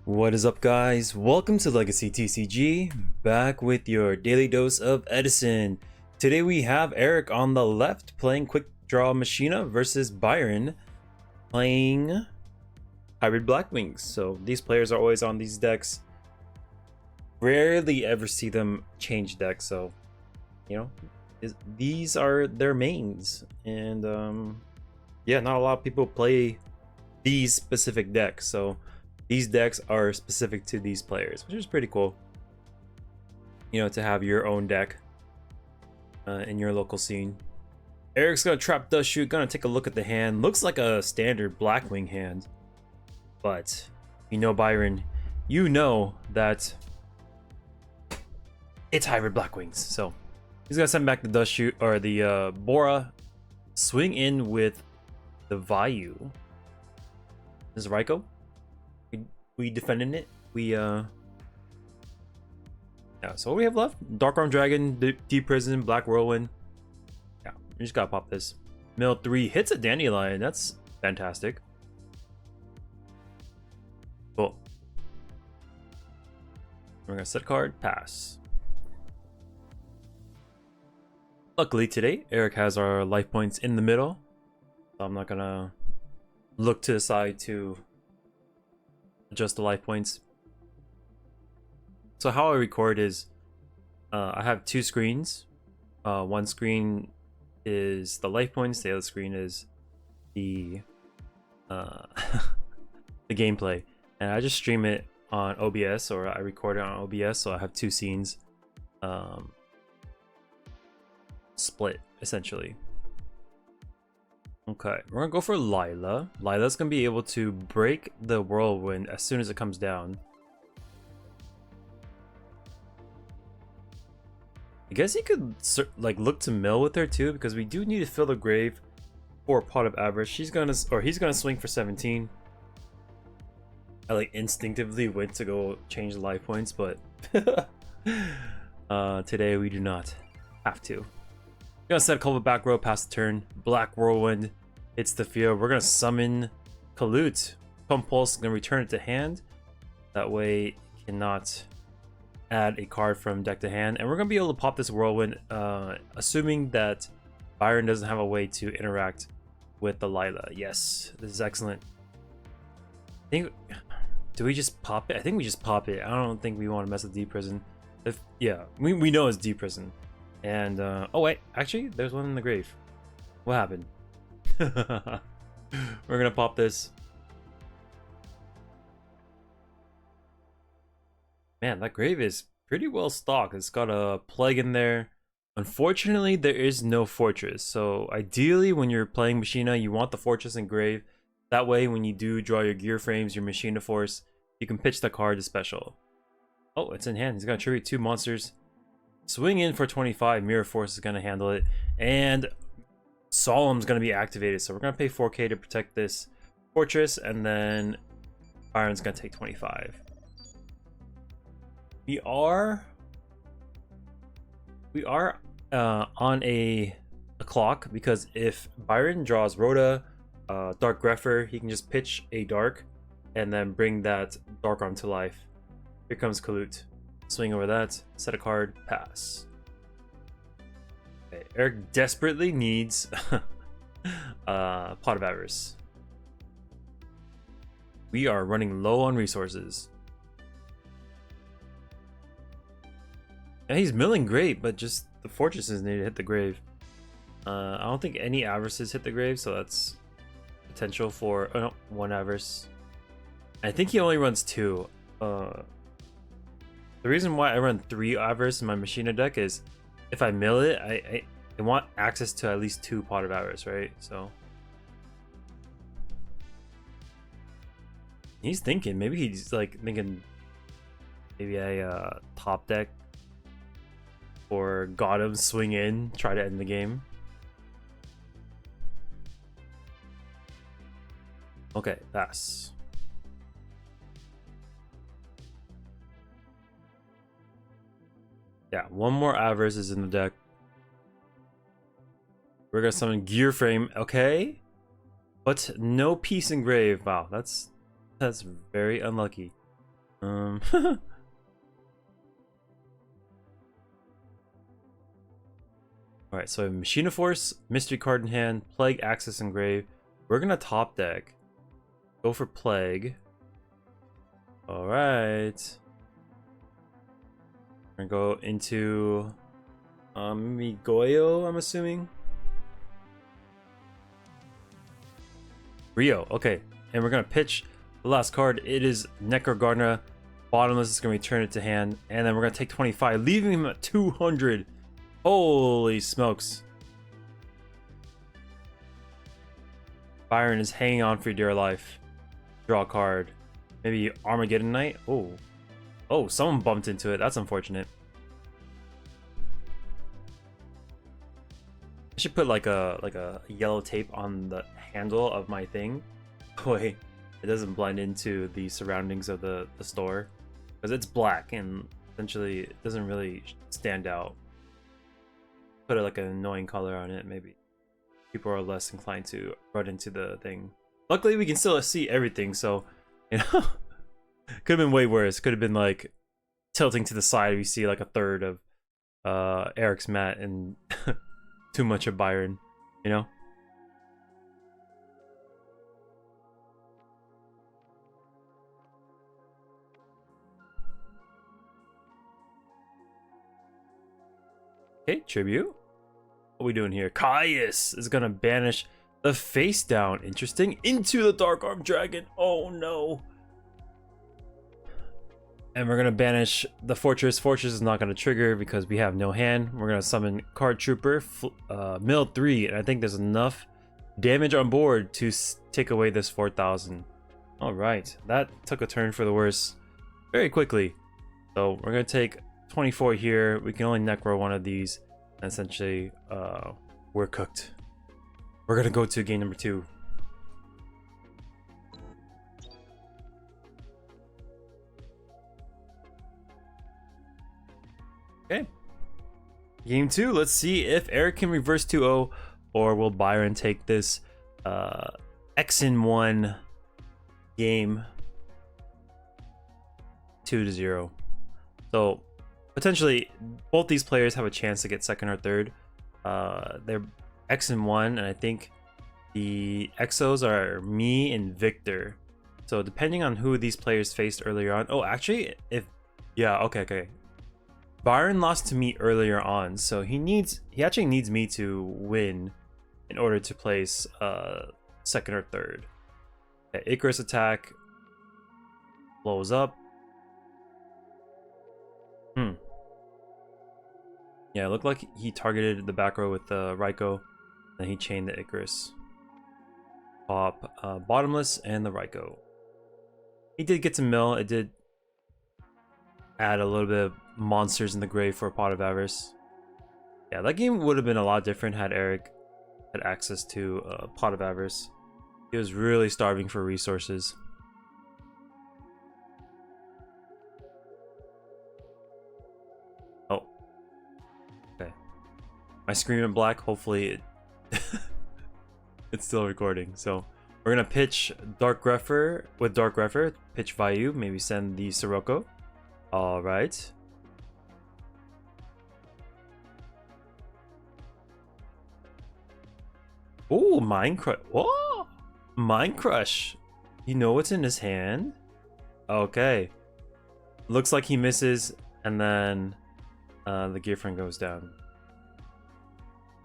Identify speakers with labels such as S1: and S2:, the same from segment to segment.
S1: What is up, guys? Welcome to Legacy TCG, back with your daily dose of Edison. Today we have Eric on the left playing Quickdraw Machina versus Byron playing Hybrid Blackwings. So these players are always on these decks. Rarely ever see them change decks, so you know, these are their mains. And yeah, not a lot of people play these specific decks, so these decks are specific to these players, which is pretty cool, you know, to have your own deck in your local scene. Eric's gonna trap Dust Shoot, gonna take a look at the hand. Looks like a standard Blackwing hand, but you know, Byron, you know that it's Hybrid Blackwings. So he's gonna send back the Dust Shoot, or the Bora, swing in with the Vayu. This is Raiko. We defending it. Yeah, so what we have left: Dark Arm Dragon, Deep Prison, Black Whirlwind. Yeah, you just gotta pop this. Mill 3 hits a Dandelion. That's fantastic. Cool. We're gonna set a card, pass. Luckily today, Eric has our life points in the middle, so I'm not gonna look to the side to adjust the life points. So how I record is I have two screens. One screen is the life points, the other screen is the the gameplay, and I just stream it on OBS, or I record it on OBS, so I have two scenes split essentially. Okay, we're gonna go for Lila. Lila's gonna be able to break the Whirlwind as soon as it comes down. I guess he could like look to mill with her too, because we do need to fill the grave for a Pot of Avarice. He's gonna swing for 17. I like instinctively went to go change the life points, but today we do not have to. We're gonna set a couple back row past the turn. Black Whirlwind hits the field. We're gonna summon Kalut. Compulse, gonna return it to hand. That way it cannot add a card from deck to hand. And we're gonna be able to pop this Whirlwind, assuming that Byron doesn't have a way to interact with the Lila. Yes, this is excellent. I think, do we just pop it? I think we just pop it. I don't think we want to mess with Deep Prison. Yeah, we know it's Deep Prison. And oh wait, actually there's one in the grave. What happened? We're gonna pop this. Man, that grave is pretty well stocked. It's got a plague in there. Unfortunately, there is no fortress, so ideally when you're playing Machina, you want the fortress and grave. That way when you do draw your gear frames, your Machina force, you can pitch the card to special. Oh, it's in hand. He's gonna tribute 2 monsters. Swing in for 25. Mirror Force is going to handle it, and Solemn's going to be activated, so we're going to pay 4k to protect this fortress, and then Byron's going to take 25. We are on a clock, because if Byron draws Rhoda, Dark Grepher, he can just pitch a Dark and then bring that Dark Arm to life. Here comes Kalut. Swing over that, set a card, pass. Okay, Eric desperately needs Pot of Avarice. We are running low on resources. And he's milling great, but just the fortresses need to hit the grave. I don't think any Avarices hit the grave, so that's potential for no, 1 Avarice. I think he only runs 2. The reason why I run 3 Avarice in my Machina deck is if I mill it, I want access to at least 2 Pot of Avarice, right? So he's thinking, maybe he's like thinking maybe I top deck or got him, swing in, try to end the game. Okay, pass. Yeah, 1 more Avarice is in the deck. We're gonna summon Gear Frame, okay? But no Peace Engraved. Wow, that's very unlucky. All right, so I have Machina Force, Mystery card in hand, Plague, Axis, and Grave. We're gonna top deck. Go for Plague. All right. We're gonna go into maybe Goyo, I'm assuming. Rio, okay. And we're gonna pitch the last card. It is Necro Gardener. Bottomless is gonna return it to hand, and then we're gonna take 25, leaving him at 200. Holy smokes. Byron is hanging on for dear life. Draw a card. Maybe Armageddon Knight? Oh. Oh, someone bumped into it. That's unfortunate. I should put like a yellow tape on the handle of my thing. Wait, it doesn't blend into the surroundings of the store. Because it's black and essentially it doesn't really stand out. Put like an annoying color on it, maybe people are less inclined to run into the thing. Luckily we can still see everything, so you know. Could have been way worse. Could have been like tilting to the side. We see like a third of Eric's mat and too much of Byron, you know. Okay, tribute. What are we doing here? Caius is gonna banish the face down. Interesting. Into the Dark Arm Dragon. Oh no. And we're gonna banish the Fortress. Fortress is not gonna trigger because we have no hand. We're gonna summon Card Trooper, mill 3, and I think there's enough damage on board to take away this 4,000. All right, that took a turn for the worse very quickly. So we're gonna take 24 here. We can only necro one of these, and essentially we're cooked. We're gonna go to game number 2. Okay, game 2. Let's see if Eric can reverse 2-0, or will Byron take this X-1 game 2-0. So potentially both these players have a chance to get second or third. They're X-1, and I think the Exos are me and Victor. So depending on who these players faced earlier on. Oh, actually, yeah, okay. Byron lost to me earlier on, so he actually needs me to win in order to place second or third. Okay, Icarus attack blows up. Yeah, it looked like he targeted the back row with the Raikou, then he chained the Icarus. Pop Bottomless and the Raikou. He did get to mill. It did add a little bit of monsters in the grave for a Pot of Avarice. Yeah, that game would have been a lot different had Eric had access to a Pot of Avarice. He was really starving for resources. Oh. Okay. My screen went black. Hopefully it's still recording. So we're gonna pitch Dark Greffer with Dark Greffer. Pitch Vayu. Maybe send the Sirocco. All right. Oh, Mind Crush. Whoa! Mind Crush. You know what's in his hand? Okay. Looks like he misses, and then the Gear Friend goes down.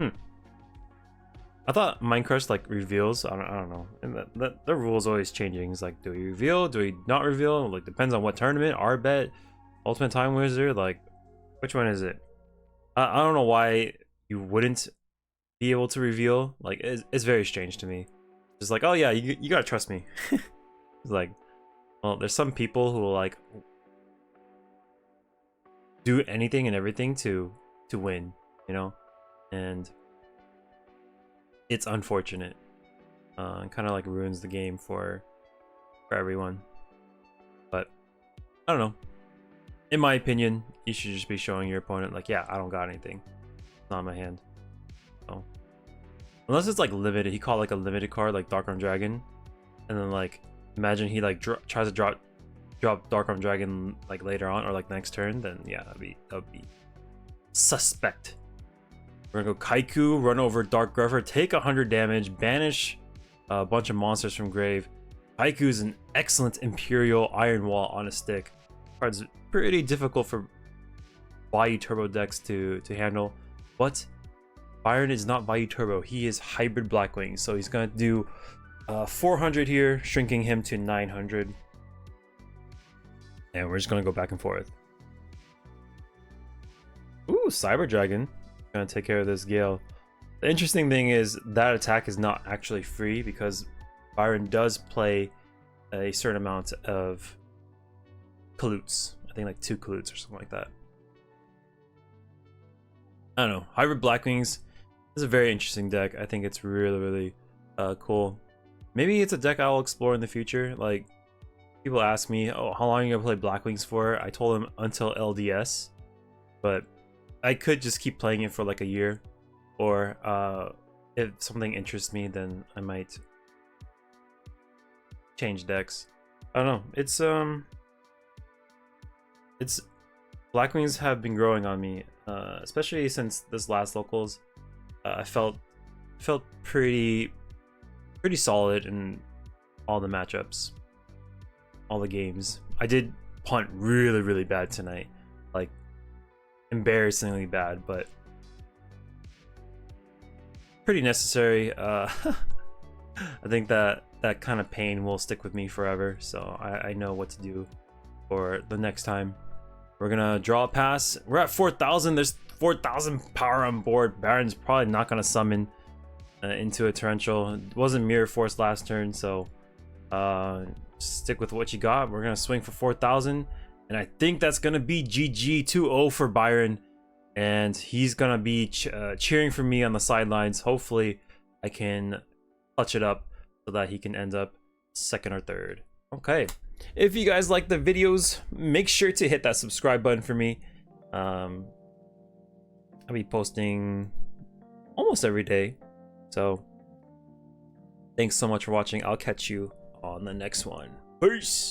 S1: I thought Mind Crush like reveals. I don't know. And the rule's always changing. It's like, do we reveal? Do we not reveal? Like, depends on what tournament. Our bet, Ultimate Time Wizard. Like, which one is it? I don't know why you wouldn't be able to reveal. Like, it's very strange to me. Just like, oh yeah, you gotta trust me. It's like, well, there's some people who will like do anything and everything to win, you know, and it's unfortunate. Kind of like ruins the game for everyone. But I don't know. In my opinion, you should just be showing your opponent like, yeah, I don't got anything. It's not in my hand. So unless it's like limited, he caught like a limited card like Dark Arm Dragon, and then like imagine he like tries to drop drop Dark Arm Dragon like later on or like next turn, then yeah, that'd be suspect. We're gonna go Kaiku, run over Dark Gruffer, take 100 damage, banish a bunch of monsters from grave. Kaiku is an excellent Imperial Iron Wall on a stick. Card's pretty difficult for Vayu Turbo decks to handle, but Byron is not Vayu Turbo. He is Hybrid Blackwings, so he's gonna do 400 here, shrinking him to 900. And we're just gonna go back and forth. Ooh, Cyber Dragon. Gonna take care of this Gale. The interesting thing is that attack is not actually free because Byron does play a certain amount of Kalutes. I think like 2 Kalutes or something like that. I don't know. Hybrid Blackwings is a very interesting deck. I think it's really cool. Maybe it's a deck I'll explore in the future. Like, people ask me, oh, how long are you gonna play Blackwings for? I told them until LDS, but I could just keep playing it for like a year, or if something interests me, then I might change decks. I don't know. It's Blackwings have been growing on me, especially since this last locals. I felt pretty solid in all the matchups, all the games. I did punt really bad tonight, like embarrassingly bad, but pretty necessary. I think that kind of pain will stick with me forever, so I know what to do for the next time. We're gonna draw a pass. We're at 4,000. There's 4,000 power on board. Baron's probably not gonna summon into a torrential. It wasn't Mirror Force last turn, so stick with what you got. We're gonna swing for 4,000, and I think that's gonna be GG 2-0 for Byron, and he's gonna be cheering for me on the sidelines. Hopefully I can clutch it up so that he can end up second or third. Okay, if you guys like the videos, make sure to hit that subscribe button for me. I'll be posting almost every day, so thanks so much for watching. I'll catch you on the next one. Peace.